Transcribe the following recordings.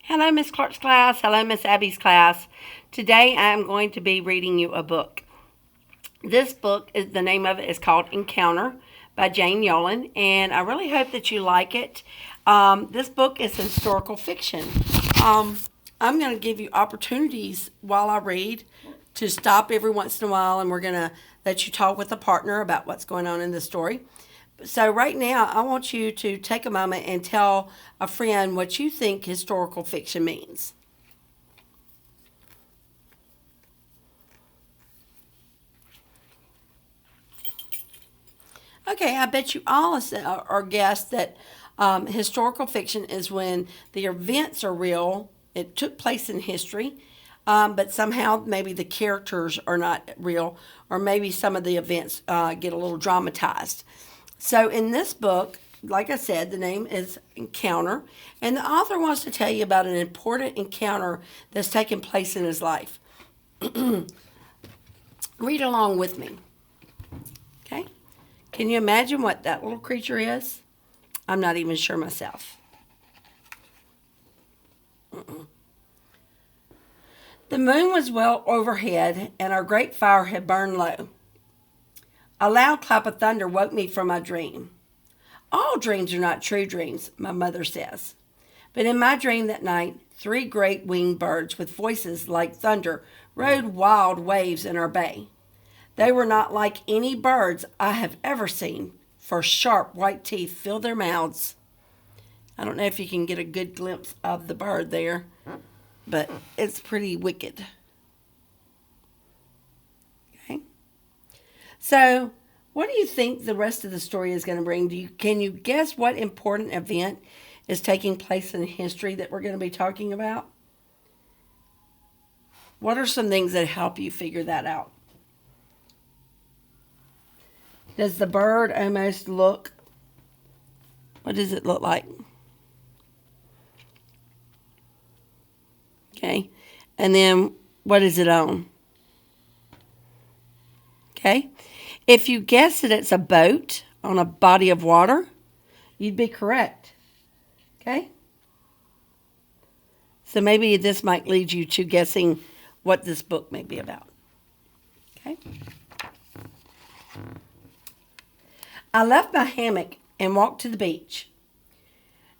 Hello, Miss Clark's class. Hello, Miss Abby's class. Today I am going to be reading you a book. This book, the name of it is called Encounter by Jane Yolen, and I really hope that you like it. This book is historical fiction. Um, I'm going to give you opportunities while I read to stop every once in a while, and we're going to let you talk with a partner about what's going on in the story. So, right now, I want you to take a moment and tell a friend what you think historical fiction means. Okay, I bet you all are guessed that historical fiction is when the events are real, it took place in history, but somehow maybe the characters are not real, or maybe some of the events get a little dramatized. So in this book, like I said, the name is Encounter, and the author wants to tell you about an important encounter that's taken place in his life. Read along with me, okay? Can you imagine what that little creature is? I'm not even sure myself. The moon was well overhead, and our great fire had burned low. A loud clap of thunder woke me from my dream. All dreams are not true dreams, my mother says. But in my dream that night, three great winged birds with voices like thunder rode wild waves in our bay. They were not like any birds I have ever seen, for sharp white teeth filled their mouths. I don't know if you can get a good glimpse of the bird there, but it's pretty wicked. Okay. So, what do you think the rest of the story is going to bring? Can you guess what important event is taking place in history that we're going to be talking about? What are some things that help you figure that out? Does the bird almost look, what does it look like? Okay. And then what is it on? Okay. If you guess that it's a boat on a body of water, you'd be correct. Okay. So maybe this might lead you to guessing what this book may be about. Okay. I left my hammock and walked to the beach.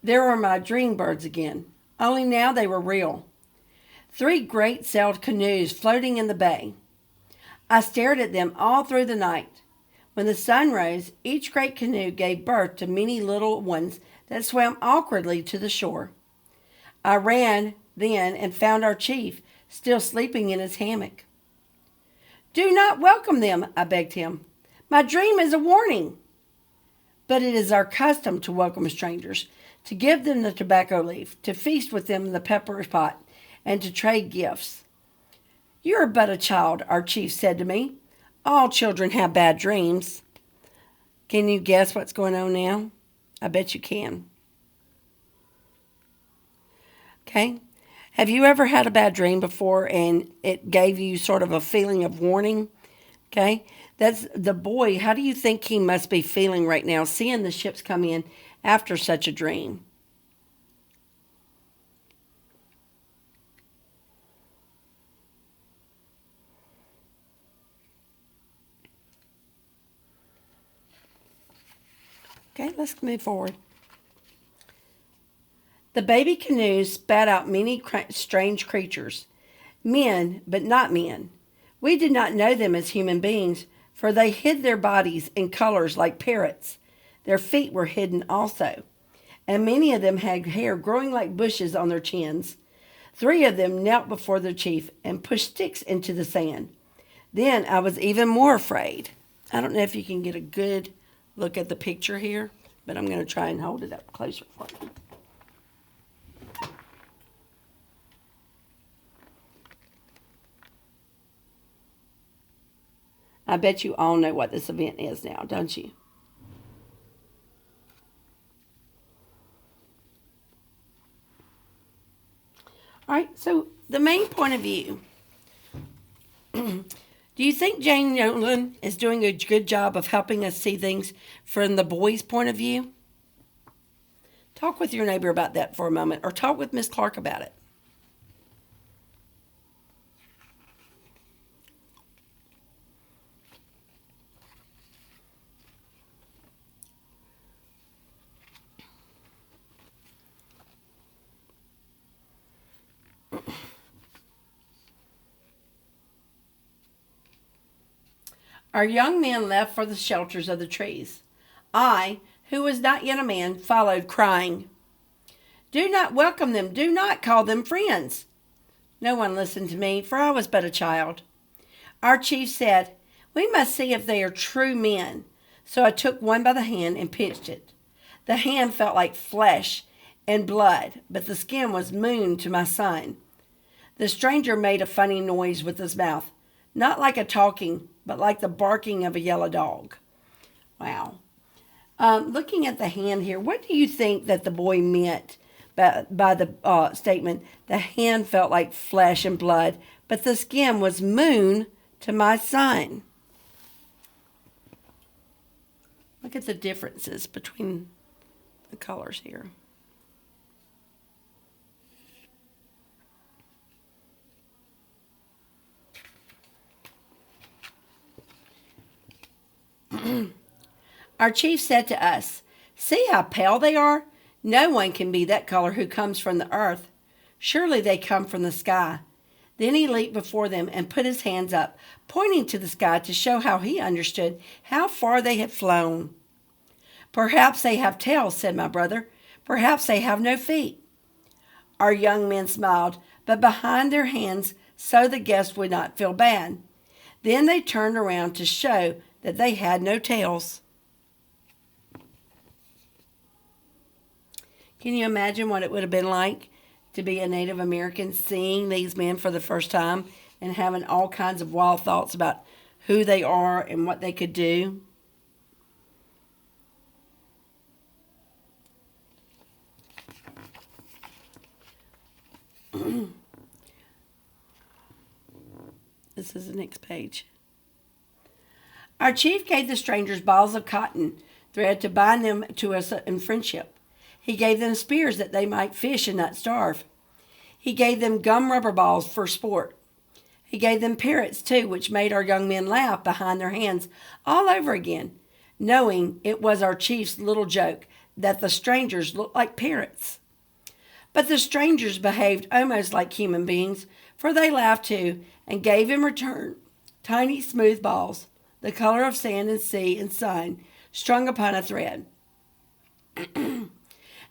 There were my dream birds again, only now they were real. Three great sailed canoes floating in the bay. I stared at them all through the night. When the sun rose, each great canoe gave birth to many little ones that swam awkwardly to the shore. I ran then and found our chief still sleeping in his hammock. Do not welcome them, I begged him. My dream is a warning. But it is our custom to welcome strangers, to give them the tobacco leaf, to feast with them in the pepper pot, and to trade gifts. You are but a child, our chief said to me. All children have bad dreams. Can you guess what's going on now? I bet you can. Okay. Have you ever had a bad dream before and it gave you sort of a feeling of warning? Okay. That's the boy. How do you think he must be feeling right now, seeing the ships come in after such a dream? Okay, let's move forward. The baby canoes spat out many strange creatures, men, but not men. We did not know them as human beings, for they hid their bodies in colors like parrots. Their feet were hidden also, and many of them had hair growing like bushes on their chins. Three of them knelt before the chief and pushed sticks into the sand. Then I was even more afraid. I don't know if you can get a good look at the picture here, but I'm going to try and hold it up closer for you. I bet you all know what this event is now, don't you? All right, so the main point of view. Do you think Jane Yolen is doing a good job of helping us see things from the boy's point of view? Talk with your neighbor about that for a moment, or talk with Miss Clark about it. Our young men left for the shelters of the trees. I, who was not yet a man, followed, crying, "Do not welcome them, do not call them friends." No one listened to me, for I was but a child. Our chief said, "We must see if they are true men." So I took one by the hand and pinched it. The hand felt like flesh and blood, but the skin was moon to my son. The stranger made a funny noise with his mouth, not like a talking, but like the barking of a yellow dog. Wow. Looking at the hand here, what do you think that the boy meant by the statement, "The hand felt like flesh and blood, but the skin was moon to my son"? Look at the differences between the colors here. Our chief said to us, "See how pale they are? No one can be that color who comes from the earth. Surely they come from the sky." Then he leaped before them and put his hands up, pointing to the sky to show how he understood how far they had flown. "Perhaps they have tails," said my brother. "Perhaps they have no feet." Our young men smiled, but behind their hands so the guests would not feel bad. Then they turned around to show that they had no tails. Can you imagine what it would have been like to be a Native American seeing these men for the first time and having all kinds of wild thoughts about who they are and what they could do? This is the next page. Our chief gave the strangers balls of cotton thread to bind them to us in friendship. He gave them spears that they might fish and not starve. He gave them gum rubber balls for sport. He gave them parrots, too, which made our young men laugh behind their hands all over again, knowing it was our chief's little joke that the strangers looked like parrots. But the strangers behaved almost like human beings, for they laughed too and gave in return tiny smooth balls, the color of sand and sea and sun, strung upon a thread.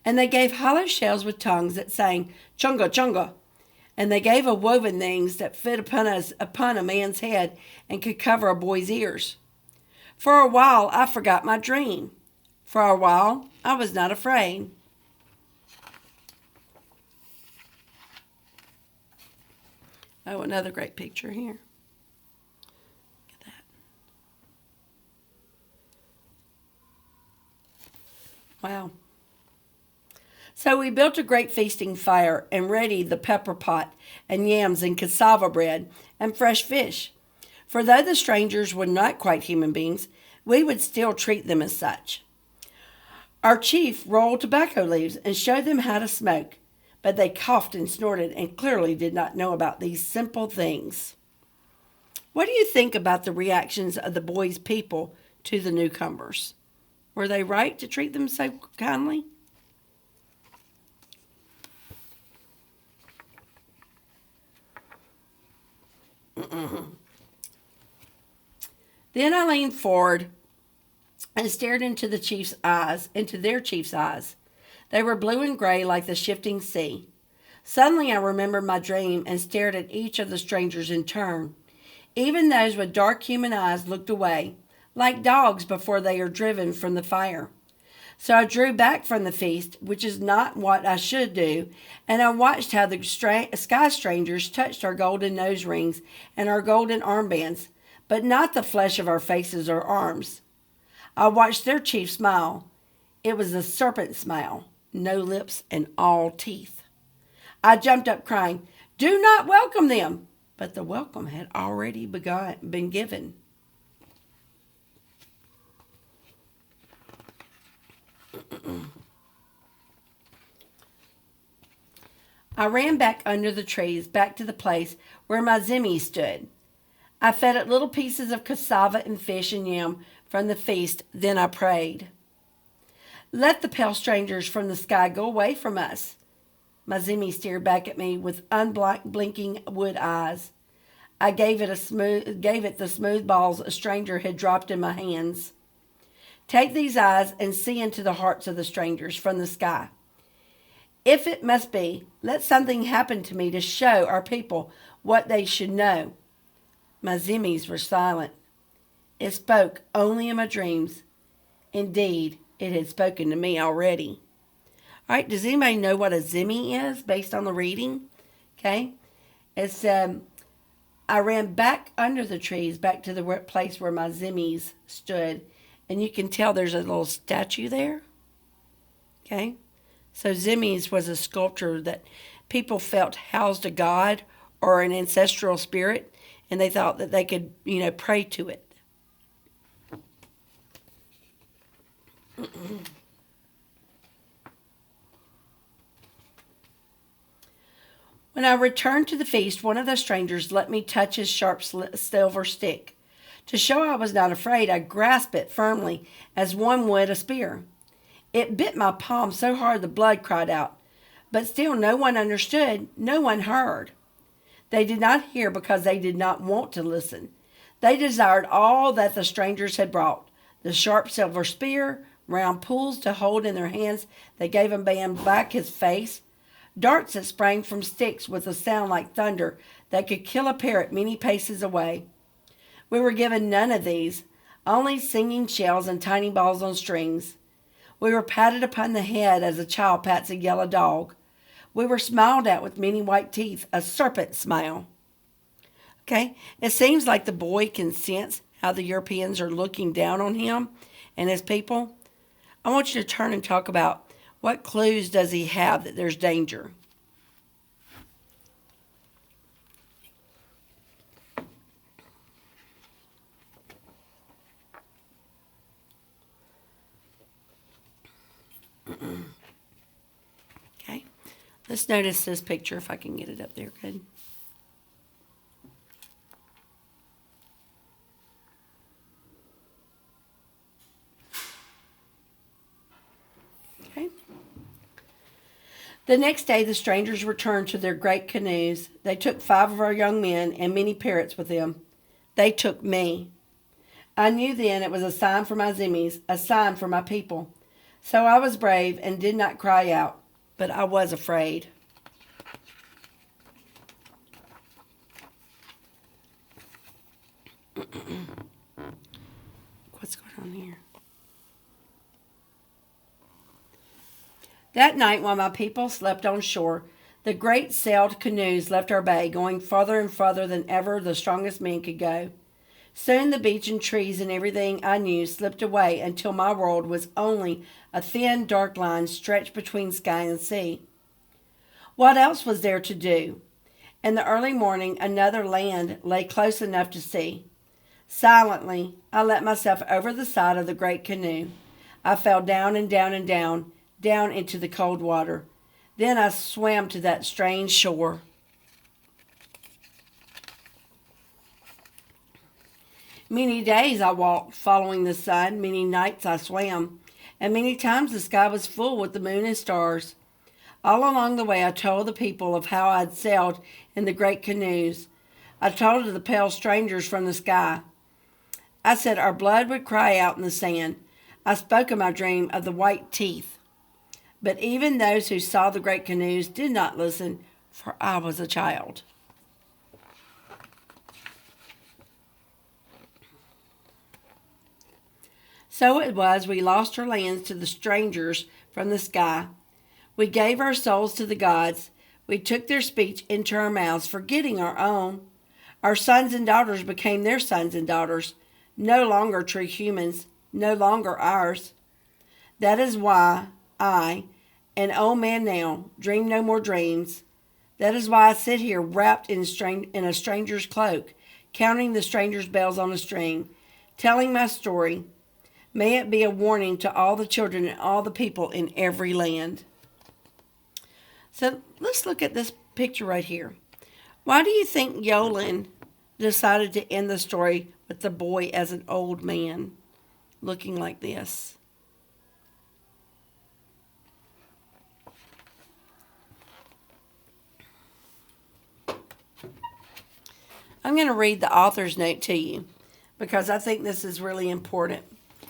And they gave hollow shells with tongues that sang chunga chunga. And they gave a woven things that fit upon a man's head and could cover a boy's ears. For a while I forgot my dream. For a while I was not afraid. Oh, another great picture here. Look at that. Wow. So we built a great feasting fire and readied the pepper pot and yams and cassava bread and fresh fish. For though the strangers were not quite human beings, we would still treat them as such. Our chief rolled tobacco leaves and showed them how to smoke, but they coughed and snorted and clearly did not know about these simple things. What do you think about the reactions of the boys' people to the newcomers? Were they right to treat them so kindly? Then I leaned forward and stared into their chief's eyes. They were blue and gray like the shifting sea. Suddenly I remembered my dream and stared at each of the strangers in turn. Even those with dark human eyes looked away, like dogs before they are driven from the fire. So I drew back from the feast, which is not what I should do, and I watched how the sky strangers touched our golden nose rings and our golden armbands, but not the flesh of our faces or arms. I watched their chief smile. It was a serpent smile, no lips and all teeth. I jumped up crying, "Do not welcome them!" But the welcome had already been given. I ran back under the trees, back to the place where my zimmy stood. I fed it little pieces of cassava and fish and yam from the feast, then I prayed. Let the pale strangers from the sky go away from us. My zimmy stared back at me with unblinking wood eyes. I gave it the smooth balls a stranger had dropped in my hands. Take these eyes and see into the hearts of the strangers from the sky. If it must be, let something happen to me to show our people what they should know. My zimmies were silent. It spoke only in my dreams. Indeed, it had spoken to me already. All right, does anybody know what a zimmy is based on the reading? Okay, it's I ran back under the trees, back to the place where my zimmies stood, and you can tell there's a little statue there. Okay, so zimmies was a sculpture that people felt housed a god or an ancestral spirit, and they thought that they could, pray to it. When I returned to the feast, one of the strangers let me touch his sharp silver stick. To show I was not afraid, I grasped it firmly as one would a spear. It bit my palm so hard the blood cried out. But still no one understood, no one heard. They did not hear because they did not want to listen. They desired all that the strangers had brought, the sharp silver spear, round pools to hold in their hands that gave a man back his face, darts that sprang from sticks with a sound like thunder that could kill a parrot many paces away. We were given none of these, only singing shells and tiny balls on strings. We were patted upon the head as a child pats a yellow dog. We were smiled at with many white teeth, a serpent smile. Okay, it seems like the boy can sense how the Europeans are looking down on him and his people. I want you to turn and talk about what clues does he have that there's danger. Okay, let's notice this picture if I can get it up there good. Okay. The next day the strangers returned to their great canoes. They took 5 of our young men and many parrots with them. They took me. I knew then it was a sign for my zimmies, a sign for my people. So I was brave and did not cry out, but I was afraid. What's going on here? That night, while my people slept on shore, the great sailed canoes left our bay, going farther and farther than ever the strongest men could go. Soon the beach and trees and everything I knew slipped away until my world was only a thin, dark line stretched between sky and sea. What else was there to do? In the early morning, another land lay close enough to see. Silently, I let myself over the side of the great canoe. I fell down and down and down into the cold water. Then I swam to that strange shore. Many days I walked, following the sun. Many nights I swam, and many times the sky was full with the moon and stars. All along the way I told the people of how I'd sailed in the great canoes. I told of the pale strangers from the sky. I said our blood would cry out in the sand. I spoke of my dream of the white teeth. But even those who saw the great canoes did not listen, for I was a child. So it was we lost our lands to the strangers from the sky. We gave our souls to the gods. We took their speech into our mouths, forgetting our own. Our sons and daughters became their sons and daughters, no longer true humans, no longer ours. That is why I, an old man now, dream no more dreams. That is why I sit here wrapped in a stranger's cloak, counting the stranger's bells on a string, telling my story. May it be a warning to all the children and all the people in every land. So let's look at this picture right here. Why do you think Yolan decided to end the story with the boy as an old man looking like this? I'm going to read the author's note to you because I think this is really important. It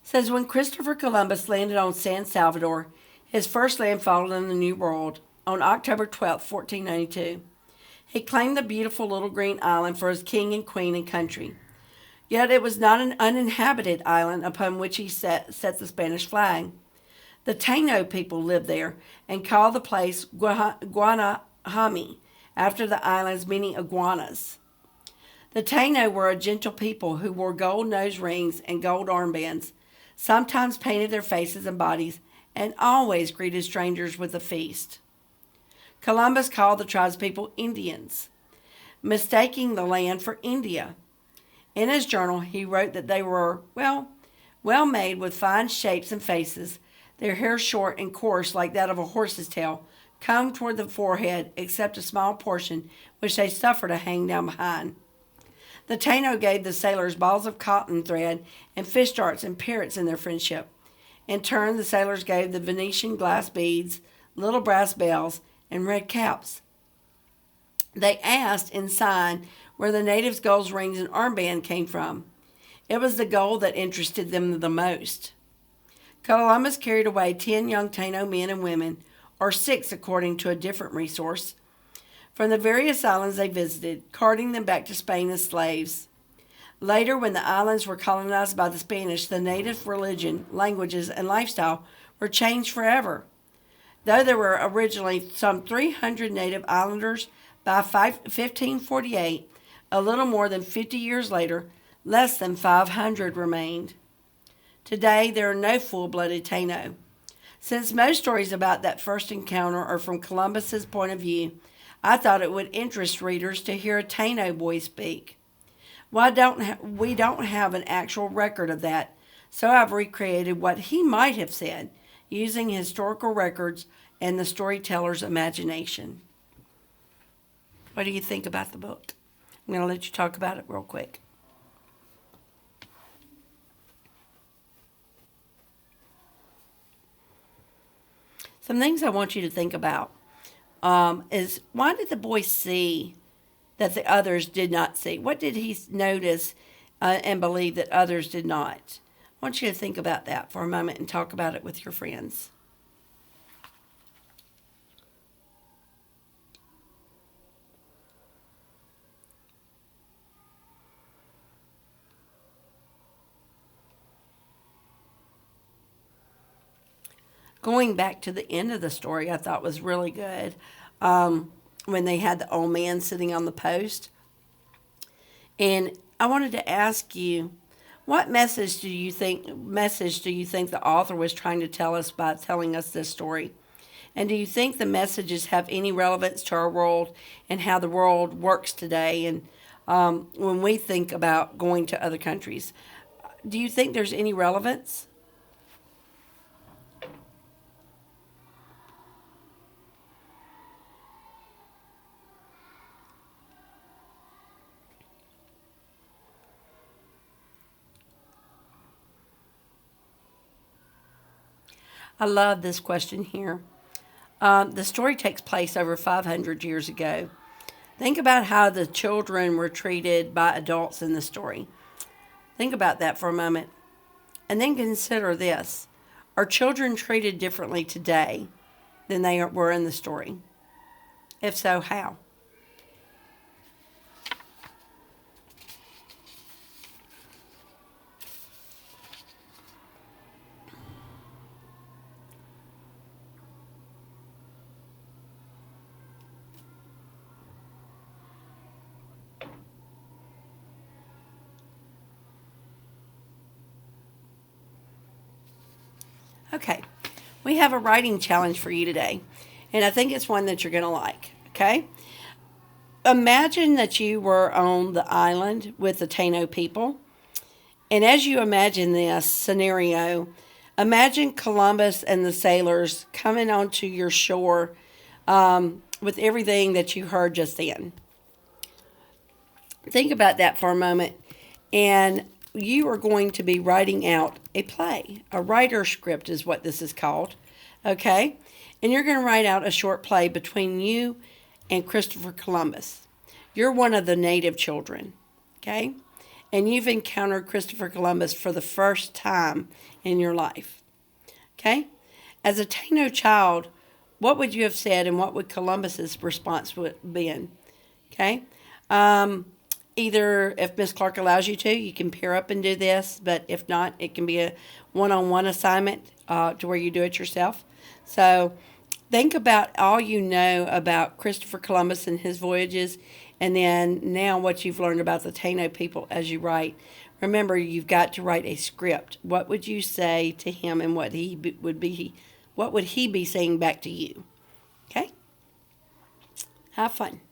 says, when Christopher Columbus landed on San Salvador, his first landfall in the New World, on October 12, 1492, he claimed the beautiful little green island for his king and queen and country. Yet it was not an uninhabited island upon which he set the Spanish flag. The Taino people lived there and called the place Guanahami, after the island's meaning iguanas. The Taino were a gentle people who wore gold nose rings and gold armbands, sometimes painted their faces and bodies, and always greeted strangers with a feast. Columbus called the tribespeople Indians, mistaking the land for India. In his journal, he wrote that they were, well made with fine shapes and faces, their hair short and coarse like that of a horse's tail, combed toward the forehead, except a small portion which they suffered to hang down behind. The Taino gave the sailors balls of cotton thread and fish darts and parrots in their friendship. In turn, the sailors gave the Venetian glass beads, little brass bells, and red caps. They asked, in sign, where the natives' gold rings and armband came from. It was the gold that interested them the most. Columbus carried away 10 young Taino men and women, or 6 according to a different resource, from the various islands they visited, carting them back to Spain as slaves. Later, when the islands were colonized by the Spanish, the native religion, languages, and lifestyle were changed forever. Though there were originally some 300 native islanders, by 1548, a little more than 50 years later, less than 500 remained. Today, there are no full-blooded Taino. Since most stories about that first encounter are from Columbus's point of view, I thought it would interest readers to hear a Taino boy speak. We don't have an actual record of that, so I've recreated what he might have said, using historical records and the storyteller's imagination. What do you think about the book? I'm going to let you talk about it real quick. Some things I want you to think about is, why did the boy see that the others did not see? What did he notice and believe that others did not? I want you to think about that for a moment and talk about it with your friends. Going back to the end of the story, I thought was really good. When they had the old man sitting on the post. And I wanted to ask you, what message do you think the author was trying to tell us by telling us this story? And do you think the messages have any relevance to our world and how the world works today? And when we think about going to other countries, do you think there's any relevance? I love this question here. The story takes place over 500 years ago. Think about how the children were treated by adults in the story. Think about that for a moment. And then consider this. Are children treated differently today than they were in the story? If so, how? Okay, we have a writing challenge for you today, and I think it's one that you're going to like, okay? Imagine that you were on the island with the Taino people, and as you imagine this scenario, imagine Columbus and the sailors coming onto your shore with everything that you heard just then. Think about that for a moment. And you are going to be writing out a play. A writer's script is what this is called. Okay? And you're going to write out a short play between you and Christopher Columbus. You're one of the native children. Okay? And you've encountered Christopher Columbus for the first time in your life. Okay? As a Taino child, what would you have said and what would Columbus's response would been? Okay? Either if Miss Clark allows you to, you can pair up and do this, but if not, it can be a one-on-one assignment to where you do it yourself. So think about all you know about Christopher Columbus and his voyages, and then now what you've learned about the Taino people as you write. Remember, you've got to write a script. What would you say to him, and what would he be saying back to you? Okay? Have fun.